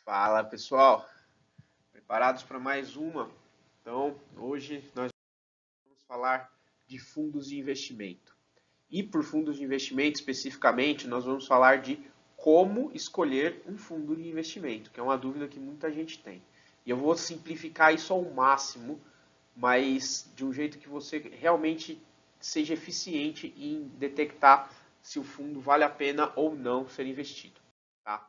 Fala pessoal, preparados para mais uma? Então, hoje nós vamos falar de fundos de investimento. E por fundos de investimento especificamente, nós vamos falar de como escolher um fundo de investimento, que é uma dúvida que muita gente tem. E eu vou simplificar isso ao máximo, mas de um jeito que você realmente seja eficiente em detectar se o fundo vale a pena ou não ser investido. Tá?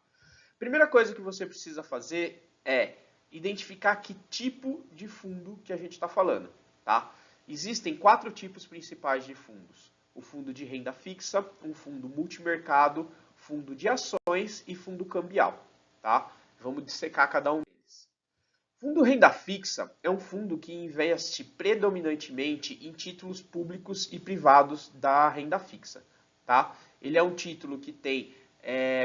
Primeira coisa que você precisa fazer é identificar que tipo de fundo que a gente está falando. Tá? Existem 4 tipos principais de fundos. O fundo de renda fixa, um fundo multimercado, fundo de ações e fundo cambial. Tá? Vamos dissecar cada um deles. Fundo renda fixa é um fundo que investe predominantemente em títulos públicos e privados da renda fixa. Tá? Ele é um título que tem,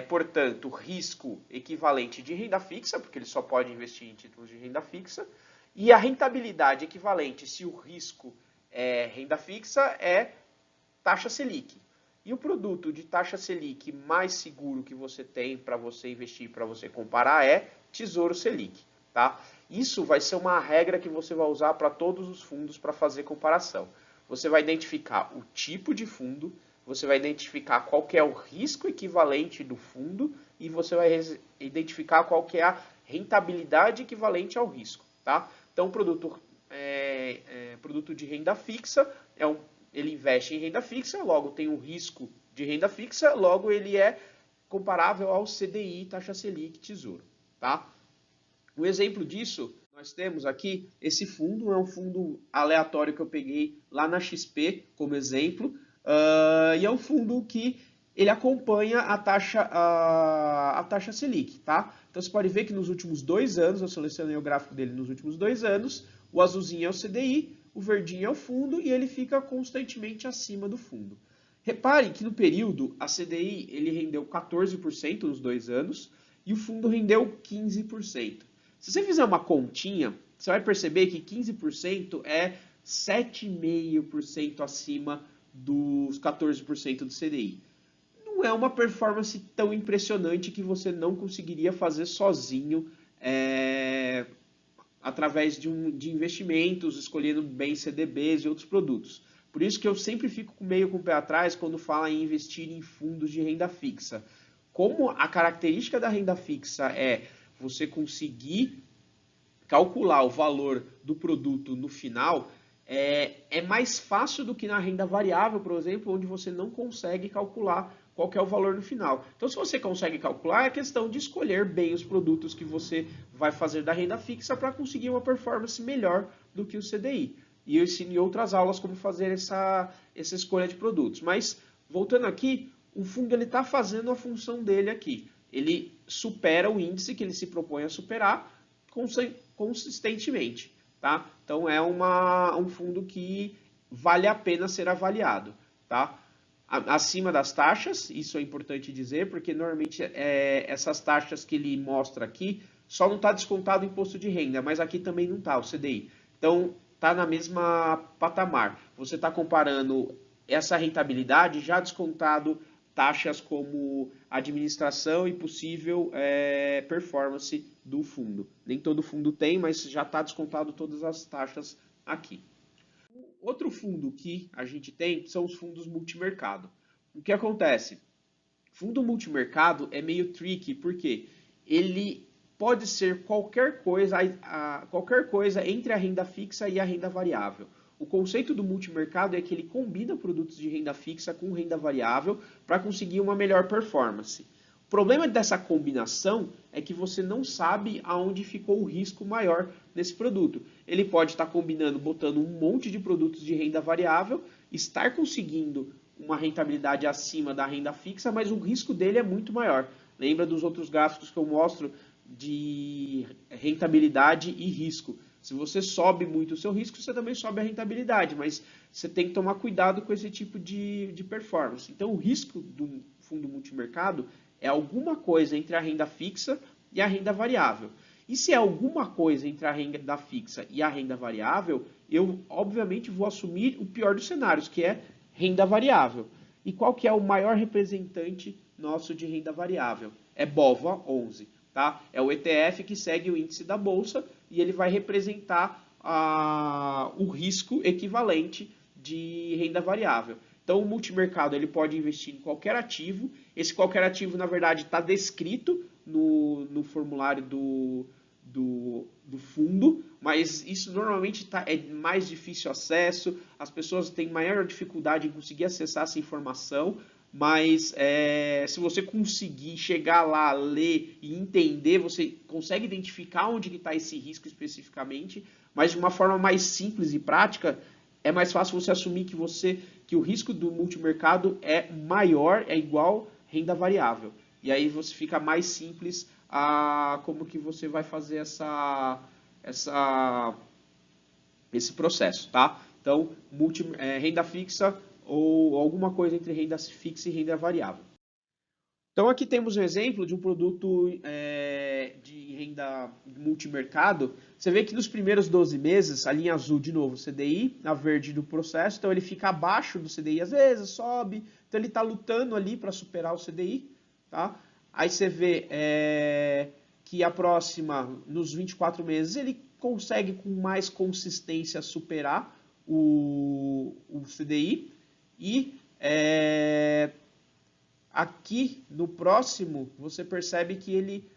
portanto, risco equivalente de renda fixa, porque ele só pode investir em títulos de renda fixa, e a rentabilidade equivalente, se o risco é renda fixa, é taxa Selic. E o produto de taxa Selic mais seguro que você tem para você investir, para você comparar, é Tesouro Selic. Tá? Isso vai ser uma regra que você vai usar para todos os fundos para fazer comparação. Você vai identificar o tipo de fundo, você vai identificar qual que é o risco equivalente do fundo e você vai identificar qual que é a rentabilidade equivalente ao risco. Tá? Então, o produto de renda fixa ele investe em renda fixa, logo tem um risco de renda fixa, logo ele é comparável ao CDI, taxa Selic, Tesouro. Tá? Um exemplo disso, nós temos aqui, esse fundo é um fundo aleatório que eu peguei lá na XP como exemplo, e é um fundo que ele acompanha a taxa Selic, tá? Então você pode ver que nos últimos 2 anos, eu selecionei o gráfico dele nos últimos 2 anos, o azulzinho é o CDI, o verdinho é o fundo e ele fica constantemente acima do fundo. Repare que no período a CDI ele rendeu 14% nos 2 anos e o fundo rendeu 15%. Se você fizer uma continha, você vai perceber que 15% é 7,5% acima dos 14% do CDI. Não é uma performance tão impressionante que você não conseguiria fazer sozinho através de investimentos, escolhendo bem CDBs e outros produtos. Por isso que eu sempre fico meio com o pé atrás quando fala em investir em fundos de renda fixa. Como a característica da renda fixa é você conseguir calcular o valor do produto no final, é mais fácil do que na renda variável, por exemplo, onde você não consegue calcular qual que é o valor no final. Então, se você consegue calcular, é questão de escolher bem os produtos que você vai fazer da renda fixa para conseguir uma performance melhor do que o CDI. E eu ensino em outras aulas como fazer essa escolha de produtos. Mas, voltando aqui, o fundo está fazendo a função dele aqui. Ele supera o índice que ele se propõe a superar consistentemente. Tá? Então, é um fundo que vale a pena ser avaliado. Tá? Acima das taxas, isso é importante dizer, porque normalmente essas taxas que ele mostra aqui só não está descontado o imposto de renda, mas aqui também não está, o CDI. Então, está na mesma patamar. Você está comparando essa rentabilidade já descontado taxas como administração e possível performance do fundo. Nem todo fundo tem, mas já está descontado todas as taxas aqui. Outro fundo que a gente tem são os fundos multimercado. O que acontece? Fundo multimercado é meio tricky, porque ele pode ser qualquer coisa entre a renda fixa e a renda variável. O conceito do multimercado é que ele combina produtos de renda fixa com renda variável para conseguir uma melhor performance. O problema dessa combinação é que você não sabe aonde ficou o risco maior nesse produto. Ele pode estar combinando, botando um monte de produtos de renda variável, estar conseguindo uma rentabilidade acima da renda fixa, mas o risco dele é muito maior. Lembra dos outros gráficos que eu mostro de rentabilidade e risco. Se você sobe muito o seu risco, você também sobe a rentabilidade, mas você tem que tomar cuidado com esse tipo de performance. Então, o risco do fundo multimercado é alguma coisa entre a renda fixa e a renda variável. E se é alguma coisa entre a renda fixa e a renda variável, eu obviamente vou assumir o pior dos cenários, que é renda variável. E qual que é o maior representante nosso de renda variável? É BOVA 11. tá? É o ETF que segue o índice da bolsa e ele vai representar o risco equivalente de renda variável. Então, o multimercado ele pode investir em qualquer ativo. Esse qualquer ativo, na verdade, está descrito no formulário do fundo, mas isso normalmente é mais difícil acesso, as pessoas têm maior dificuldade em conseguir acessar essa informação, mas se você conseguir chegar lá, ler e entender, você consegue identificar onde está esse risco especificamente, mas de uma forma mais simples e prática, é mais fácil você assumir que o risco do multimercado é maior, é igual renda variável. E aí você fica mais simples como que você vai fazer esse processo, tá? Então, renda fixa ou alguma coisa entre renda fixa e renda variável. Então, aqui temos um exemplo de um produto de renda multimercado. Você vê que nos primeiros 12 meses, a linha azul, de novo, CDI, a verde do processo, então ele fica abaixo do CDI, às vezes sobe, então ele está lutando ali para superar o CDI, tá? Aí você vê que a próxima, nos 24 meses, ele consegue com mais consistência superar o CDI e aqui no próximo você percebe que ele,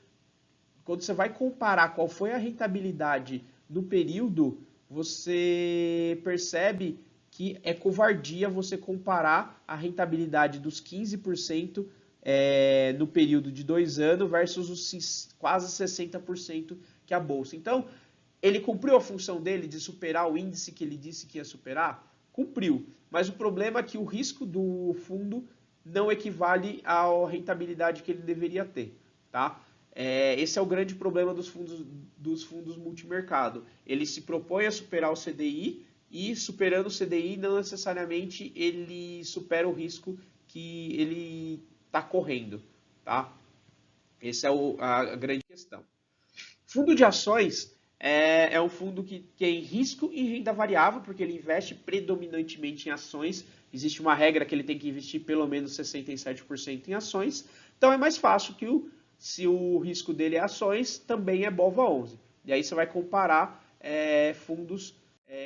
quando você vai comparar qual foi a rentabilidade no período, você percebe que é covardia você comparar a rentabilidade dos 15% no período de 2 anos versus os quase 60% que a bolsa. Então, ele cumpriu a função dele de superar o índice que ele disse que ia superar? Cumpriu, mas o problema é que o risco do fundo não equivale à rentabilidade que ele deveria ter, tá? Esse é o grande problema dos fundos multimercado. Ele se propõe a superar o CDI e, superando o CDI, não necessariamente ele supera o risco que ele está correndo, tá? Essa é a grande questão. Fundo de ações é um fundo que tem risco e renda variável, porque ele investe predominantemente em ações. Existe uma regra que ele tem que investir pelo menos 67% em ações. Então é mais fácil que se o risco dele é ações, também é BOVA11. E aí você vai comparar fundos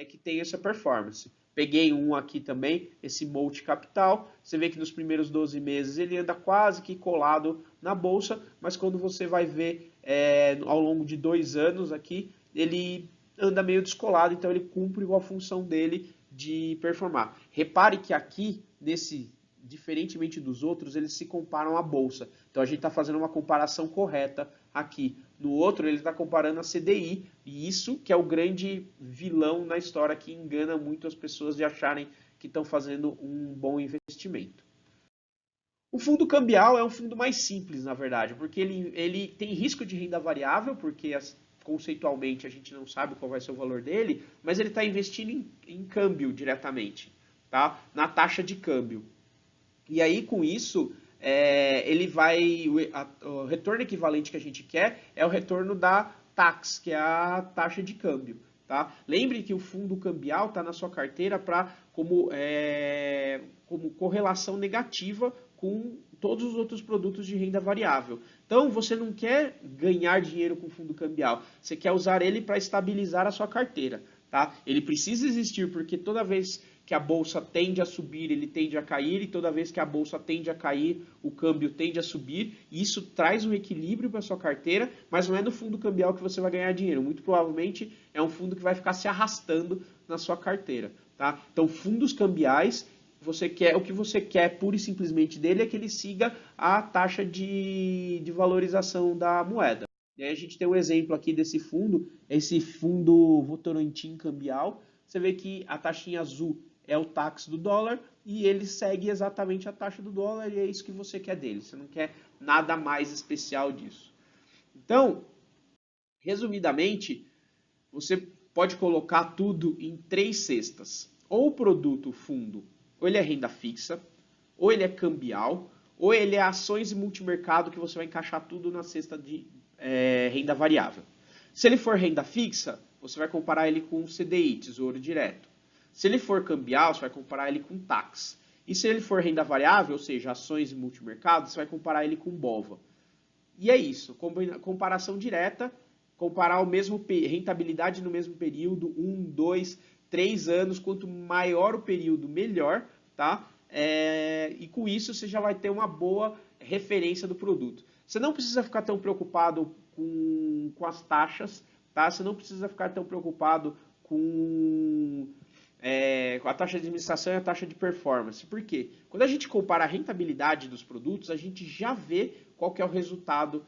que têm essa performance. Peguei um aqui também, esse Multi Capital. Você vê que nos primeiros 12 meses ele anda quase que colado na bolsa, mas quando você vai ver ao longo de 2 anos aqui, ele anda meio descolado, então ele cumpre a função dele de performar. Repare que aqui, diferentemente dos outros, eles se comparam à bolsa. Então a gente está fazendo uma comparação correta aqui. No outro, ele está comparando a CDI, e isso que é o grande vilão na história que engana muito as pessoas de acharem que estão fazendo um bom investimento. O fundo cambial é um fundo mais simples, na verdade, porque ele tem risco de renda variável, porque conceitualmente a gente não sabe qual vai ser o valor dele, mas ele está investindo em câmbio diretamente, tá? Na taxa de câmbio. E aí, com isso, o retorno equivalente que a gente quer é o retorno da TAX, que é a taxa de câmbio. Tá? Lembre que o fundo cambial está na sua carteira como correlação negativa com todos os outros produtos de renda variável. Então, você não quer ganhar dinheiro com o fundo cambial, você quer usar ele para estabilizar a sua carteira. Tá? Ele precisa existir porque toda vez que a bolsa tende a subir, ele tende a cair, e toda vez que a bolsa tende a cair, o câmbio tende a subir, e isso traz um equilíbrio para a sua carteira, mas não é no fundo cambial que você vai ganhar dinheiro. Muito provavelmente é um fundo que vai ficar se arrastando na sua carteira. Tá? Então, fundos cambiais, o que você quer pura e simplesmente dele é que ele siga a taxa de valorização da moeda. E aí a gente tem um exemplo aqui desse fundo, esse fundo Votorantim cambial. Você vê que a taxinha azul é o TAX do dólar e ele segue exatamente a taxa do dólar e é isso que você quer dele. Você não quer nada mais especial disso. Então, resumidamente, você pode colocar tudo em 3 cestas. Ou o produto fundo, ou ele é renda fixa, ou ele é cambial, ou ele é ações e multimercado que você vai encaixar tudo na cesta de renda variável. Se ele for renda fixa, você vai comparar ele com CDI, Tesouro Direto. Se ele for cambial, você vai comparar ele com TAX. E se ele for renda variável, ou seja, ações e multimercado, você vai comparar ele com BOVA. E é isso, comparação direta, comparar o mesmo rentabilidade no mesmo período, 1, 2, 3 anos, quanto maior o período, melhor, tá? E com isso você já vai ter uma boa referência do produto. Você não precisa ficar tão preocupado com as taxas, tá? Você não precisa ficar tão preocupado com a taxa de administração e a taxa de performance. Por quê? Quando a gente compara a rentabilidade dos produtos, a gente já vê qual que é o resultado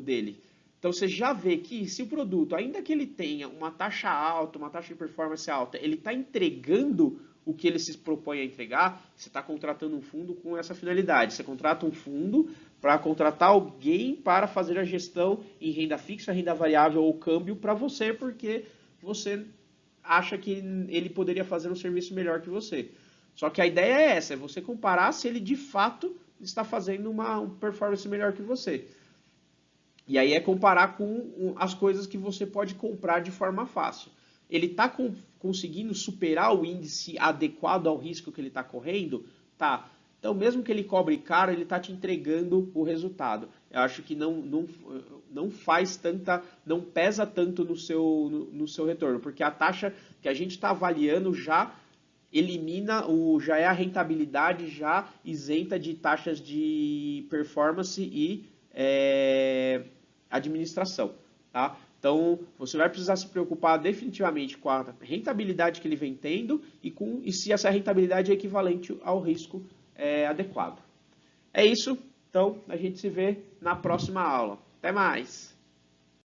dele. Então você já vê que se o produto, ainda que ele tenha uma taxa alta, uma taxa de performance alta, ele está entregando o que ele se propõe a entregar, você está contratando um fundo com essa finalidade. Você contrata um fundo para contratar alguém para fazer a gestão em renda fixa, renda variável ou câmbio para você, porque você acha que ele poderia fazer um serviço melhor que você. Só que a ideia é essa, é você comparar se ele de fato está fazendo uma performance melhor que você. E aí é comparar com as coisas que você pode comprar de forma fácil. Ele está conseguindo superar o índice adequado ao risco que ele está correndo? Tá. Então, mesmo que ele cobre caro, ele está te entregando o resultado. Eu acho que não faz tanta, não pesa tanto no seu retorno, porque a taxa que a gente está avaliando já elimina já é a rentabilidade já isenta de taxas de performance e administração, tá? Então, você vai precisar se preocupar definitivamente com a rentabilidade que ele vem tendo e se essa rentabilidade é equivalente ao risco adequado. É isso. Então, a gente se vê na próxima aula. Até mais!